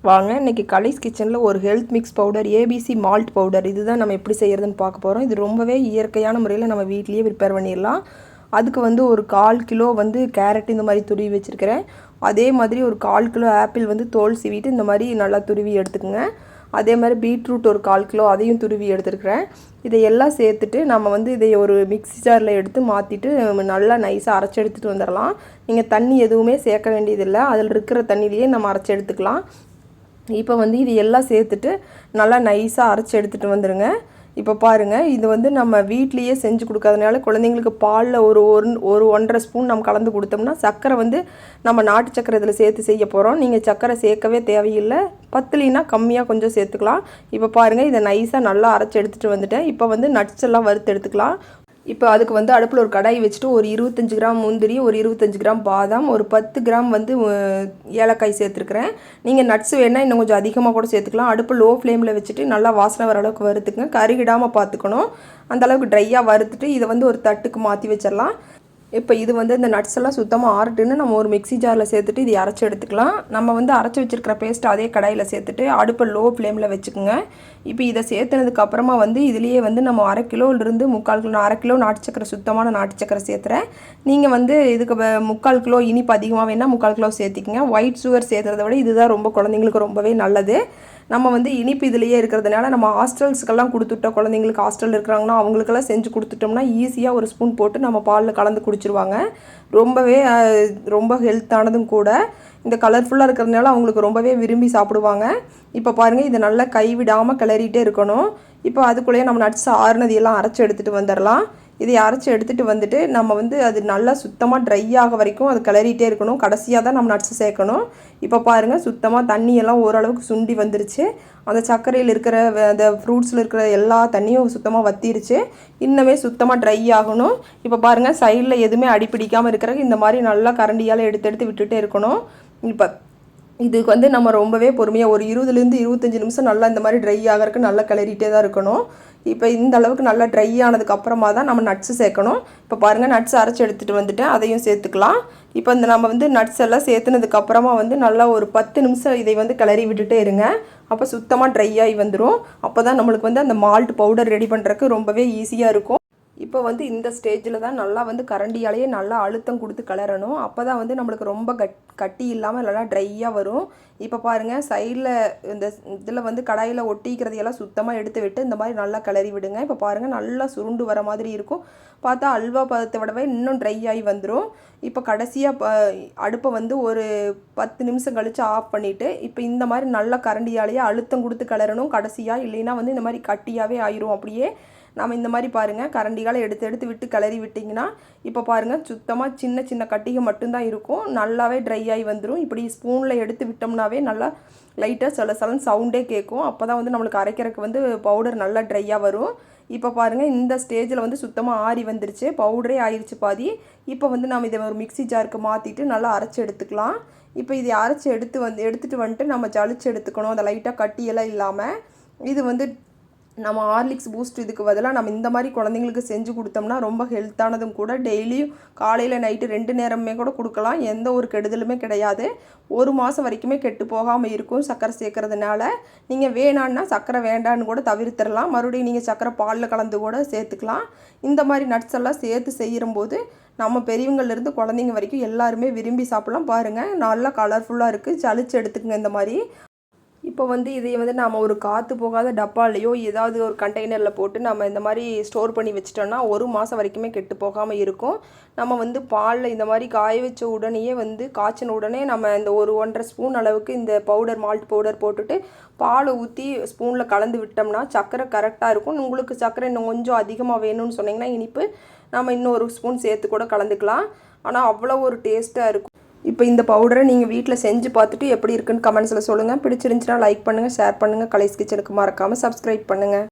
வாங்க இன்றைக்கி கலைஸ் கிச்சனில் ஒரு health mix powder ABC malt powder இதுதான் நம்ம எப்படி செய்கிறதுன்னு பார்க்க போகிறோம். இது ரொம்பவே இயற்கையான முறையில் நம்ம வீட்லேயே ப்ரிப்பேர் பண்ணிடலாம். அதுக்கு வந்து ஒரு 1/4 கிலோ வந்து கேரட் இந்த மாதிரி துருவி வச்சுருக்கிறேன். அதே மாதிரி ஒரு 1/4 கிலோ ஆப்பிள் வந்து தோல் சீவிட்டு இந்த மாதிரி நல்லா துருவி எடுத்துக்கோங்க. அதே மாதிரி பீட்ரூட் ஒரு 1/4 கிலோ அதையும் துருவி எடுத்துருக்கிறேன். இதையெல்லாம் சேர்த்துட்டு நம்ம வந்து இதை ஒரு மிக்ஸி ஜாரில் எடுத்து மாற்றிட்டு நல்லா நைஸாக அரைச்சி எடுத்துகிட்டு வந்துடலாம். நீங்கள் தண்ணி எதுவுமே சேர்க்க வேண்டியதில்லை, அதில் இருக்கிற தண்ணியிலையே நம்ம அரைச்சி எடுத்துக்கலாம். இப்போ வந்து இது எல்லாம் சேர்த்துட்டு நல்லா நைஸாக அரைச்சி எடுத்துகிட்டு வந்துடுங்க. இப்போ பாருங்கள், இது வந்து நம்ம வீட்லேயே செஞ்சு கொடுக்காதனால குழந்தைங்களுக்கு பாலில் ஒரு 1.5 ஸ்பூன் நம்ம கலந்து கொடுத்தோம்னா சர்க்கரை வந்து நம்ம நாட்டு சர்க்கரை இதில் சேர்த்து செய்ய போகிறோம். நீங்கள் சர்க்கரை சேர்க்கவே தேவையில்லை, பத்துலினா கம்மியாக கொஞ்சம் சேர்த்துக்கலாம். இப்போ பாருங்கள், இதை நைஸாக நல்லா அரைச்சி எடுத்துகிட்டு வந்துட்டேன். இப்போ வந்து நட்ஸ் எல்லாம் வறுத்து எடுத்துக்கலாம். இப்போ அதுக்கு வந்து அடுப்பில் ஒரு கடாய் வச்சுட்டு ஒரு 25 கிராம் முந்திரி, ஒரு 25 கிராம் பாதாம், ஒரு 10 கிராம் வந்து ஏலக்காய் சேர்த்துருக்குறேன். நீங்கள் நட்ஸ் வேணால் இன்னும் கொஞ்சம் அதிகமாக கூட சேர்த்துக்கலாம். அடுப்பு லோ ஃப்ளேமில் வச்சுட்டு நல்லா வாசனை வர அளவுக்கு வறுத்துக்குங்க. கருகிடாமல் பார்த்துக்கணும். அந்தளவுக்கு ட்ரையாக வறுத்துட்டு இதை வந்து ஒரு தட்டுக்கு மாற்றி வச்சிடலாம். இப்போ இது வந்து இந்த நட்ஸ் எல்லாம் சுத்தமாக ஆறட்டுன்னு நம்ம ஒரு மிக்ஸி ஜாரில் சேர்த்துட்டு இதை அரைச்சி எடுத்துக்கலாம். நம்ம வந்து அரைச்சி வச்சுருக்கிற பேஸ்ட் அதே கடாயில் சேர்த்துட்டு அடுப்பை லோ ஃப்ளேமில் வச்சுக்கோங்க. இப்போ இதை சேர்த்துனதுக்கப்புறமா வந்து இதுலேயே வந்து நம்ம 1/2 கிலோலேருந்து 3/4 கிலோ 1/2 கிலோ நாட்டு சக்கரை, சுத்தமான நாட்டு சக்கரை சேர்த்துறேன். நீங்கள் வந்து இதுக்கு 3/4 கிலோ இனிப்பு அதிகமாக வேணால் 3/4 கிலோ சேர்த்திக்கங்க. ஒயிட் சுகர் சேர்த்துறத விட இதுதான் ரொம்ப குழந்தைங்களுக்கு ரொம்பவே நல்லது. நம்ம வந்து இனிப்பு இதிலேயே இருக்கிறதுனால நம்ம ஹாஸ்டல்ஸ்க்கெல்லாம் கொடுத்துட்டோம். குழந்தைங்களுக்கு ஹாஸ்டல் இருக்கிறாங்கன்னா அவங்களுக்கெல்லாம் செஞ்சு கொடுத்துட்டோம்னா ஈஸியாக ஒரு ஸ்பூன் போட்டு நம்ம பாலில் கலந்து குடிச்சிருவாங்க. ரொம்பவே ரொம்ப ஹெல்த்தானதும் கூட. இந்த கலர்ஃபுல்லாக இருக்கிறதுனால அவங்களுக்கு ரொம்பவே விரும்பி சாப்பிடுவாங்க. இப்போ பாருங்கள், இதை நல்லா கைவிடாமல் கிளறிட்டே இருக்கணும். இப்போ அதுக்குள்ளேயே நம்ம நட்ஸ் ஆறுனதையெல்லாம் அரைச்சி எடுத்துகிட்டு வந்துடலாம். இதை அரைச்சி எடுத்துகிட்டு வந்துட்டு நம்ம வந்து அது நல்லா சுத்தமாக ட்ரை ஆக வரைக்கும் அது கிளறிட்டே இருக்கணும். கடைசியாக தான் நம்ம நட்ஸ் சேர்க்கணும். இப்போ பாருங்கள், சுத்தமாக தண்ணியெல்லாம் ஓரளவுக்கு சுண்டி வந்துருச்சு. அந்த சர்க்கரையில் இருக்கிற அந்த ஃப்ரூட்ஸில் இருக்கிற எல்லா தண்ணியும் சுத்தமாக வற்றிருச்சு. இன்னுமே சுத்தமாக ட்ரை ஆகணும். இப்போ பாருங்கள், சைடில் எதுவுமே அடிப்பிடிக்காமல் இருக்கிறது இந்த மாதிரி நல்லா கரண்டியால் எடுத்து விட்டுட்டே இருக்கணும். இப்போ இதுக்கு வந்து நம்ம ரொம்பவே பொறுமையாக ஒரு 20லேருந்து 25 நிமிஷம் நல்லா இந்த மாதிரி ட்ரை ஆகிறதுக்கு நல்லா கிளறிட்டே தான் இருக்கணும். இப்போ இந்த அளவுக்கு நல்லா ட்ரை ஆனதுக்கு அப்புறமா தான் நம்ம நட்ஸு சேர்க்கணும். இப்போ பாருங்கள், நட்ஸ் அரைச்சி எடுத்துகிட்டு வந்துட்டேன், அதையும் சேர்த்துக்கலாம். இப்போ இந்த நம்ம வந்து நட்ஸ் எல்லாம் சேர்த்துனதுக்கப்புறமா வந்து நல்லா ஒரு 10 நிமிஷம் இதை வந்து கிளறி விட்டுட்டே இருங்க. அப்போ சுத்தமாக ட்ரை ஆகி வந்துடும். அப்போ தான் நம்மளுக்கு வந்து அந்த மால்ட் பவுடர் ரெடி பண்ணுறதுக்கு ரொம்பவே ஈஸியாக இருக்கும். இப்போ வந்து இந்த ஸ்டேஜில் தான் நல்லா வந்து கரண்டியாலேயே நல்லா அழுத்தம் கொடுத்து கிளறணும். அப்போ தான் வந்து நம்மளுக்கு ரொம்ப கட்டி இல்லாமல் நல்லா ட்ரையாக வரும். இப்போ பாருங்கள், சைடில் இந்த இதில் வந்து கடாயில் ஒட்டிக்கிறதையெல்லாம் சுத்தமாக எடுத்து விட்டு இந்த மாதிரி நல்லா கிளறி விடுங்க. இப்போ பாருங்கள், நல்லா சுருண்டு வர மாதிரி இருக்கும். பார்த்தா அல்வா பதத்தை விடவே இன்னும் ட்ரை ஆகி வந்துடும். இப்போ கடைசியாக அடுப்பை வந்து ஒரு 10 நிமிஷம் கழித்து ஆஃப் பண்ணிவிட்டு இப்போ இந்த மாதிரி நல்லா கரண்டியாலேயே அழுத்தம் கொடுத்து கிளறணும் கடைசியாக. இல்லைன்னா வந்து இந்த மாதிரி கட்டியாகவே ஆயிரும். அப்படியே நம்ம இந்த மாதிரி பாருங்கள், கரண்டிகளை எடுத்து விட்டு கிளறி விட்டிங்கன்னா இப்போ பாருங்கள், சுத்தமாக சின்ன சின்ன கட்டிகள் மட்டும்தான் இருக்கும். நல்லாவே ட்ரை ஆகி வந்துடும். இப்படி ஸ்பூனில் எடுத்து விட்டோம்னாவே நல்லா லைட்டாக சலன்னு சவுண்டே கேட்கும். அப்போ தான் வந்து நம்மளுக்கு அரைக்கிறதுக்கு வந்து பவுடர் நல்லா ட்ரையாக வரும். இப்போ பாருங்கள், இந்த ஸ்டேஜில் வந்து சுத்தமாக ஆறி வந்துருச்சு, பவுடரே ஆயிடுச்சு பாதி. இப்போ வந்து நம்ம இதை ஒரு மிக்ஸி ஜாருக்கு மாற்றிட்டு நல்லா அரைச்சி எடுத்துக்கலாம். இப்போ இதை அரைச்சி எடுத்துகிட்டு வந்துட்டு நம்ம ஜலிச்சு எடுத்துக்கணும். அந்த லைட்டாக கட்டியெல்லாம் இல்லாமல். இது வந்து நம்ம ஹார்லிக்ஸ் பூஸ்ட் இதுக்கு பதிலாக நம்ம இந்த மாதிரி குழந்தைங்களுக்கு செஞ்சு கொடுத்தோம்னா ரொம்ப ஹெல்த்தானதும் கூட. டெய்லியும் காலையில் நைட்டு 2 நேரமே கூட கொடுக்கலாம். எந்த ஒரு கெடுதலுமே கிடையாது. 1 மாதம் வரைக்குமே கெட்டு போகாமல் இருக்கும் சர்க்கரை சேர்க்கறதுனால. நீங்கள் வேணான்னா சர்க்கரை வேண்டான்னு கூட தவிர்த்திடலாம். மறுபடியும் நீங்கள் சர்க்கரை பாலில் கலந்து கூட சேர்த்துக்கலாம். இந்த மாதிரி நட்ஸ் எல்லாம் சேர்த்து செய்யும்போது நம்ம பெரியவங்கள்லேருந்து குழந்தைங்க வரைக்கும் எல்லாருமே விரும்பி சாப்பிட்லாம். பாருங்கள், நல்லா கலர்ஃபுல்லாக இருக்குது. ஜலிச்சு எடுத்துக்கங்க இந்த மாதிரி. இப்போ வந்து இதை வந்து நம்ம ஒரு காற்று போகாத டப்பாலையோ ஏதாவது ஒரு கண்டெய்னரில் போட்டு நம்ம இந்த மாதிரி ஸ்டோர் பண்ணி வச்சிட்டோம்னா 1 மாதம் வரைக்குமே கெட்டு போகாமல் இருக்கும். நம்ம வந்து பாலில் இந்த மாதிரி காய வச்ச உடனேயே வந்து காய்ச்சின உடனே நம்ம இந்த ஒரு 1.5 ஸ்பூன் அளவுக்கு இந்த மால்ட் பவுடர் போட்டுட்டு பாலை ஊற்றி ஸ்பூனில் கலந்து விட்டோம்னா சர்க்கரை கரெக்டாக இருக்கும். உங்களுக்கு சர்க்கரை இன்னும் கொஞ்சம் அதிகமாக வேணும்னு சொன்னிங்கன்னா இனிப்பு நம்ம இன்னும் 1 ஸ்பூன் சேர்த்து கூட கலந்துக்கலாம். ஆனால் அவ்வளோ ஒரு டேஸ்ட்டாக இருக்கும். இப்போ இந்த பவுடரை நீங்கள் வீட்டில் செஞ்சு பார்த்துட்டு எப்படி இருக்குன்னு கமெண்ட்ஸில் சொல்லுங்கள். பிடிச்சிருந்துச்சுன்னா லைக் பண்ணுங்கள், ஷேர் பண்ணுங்கள். கலைஸ் கிச்சனுக்கு மறக்காமல் சப்ஸ்கிரைப் பண்ணுங்கள்.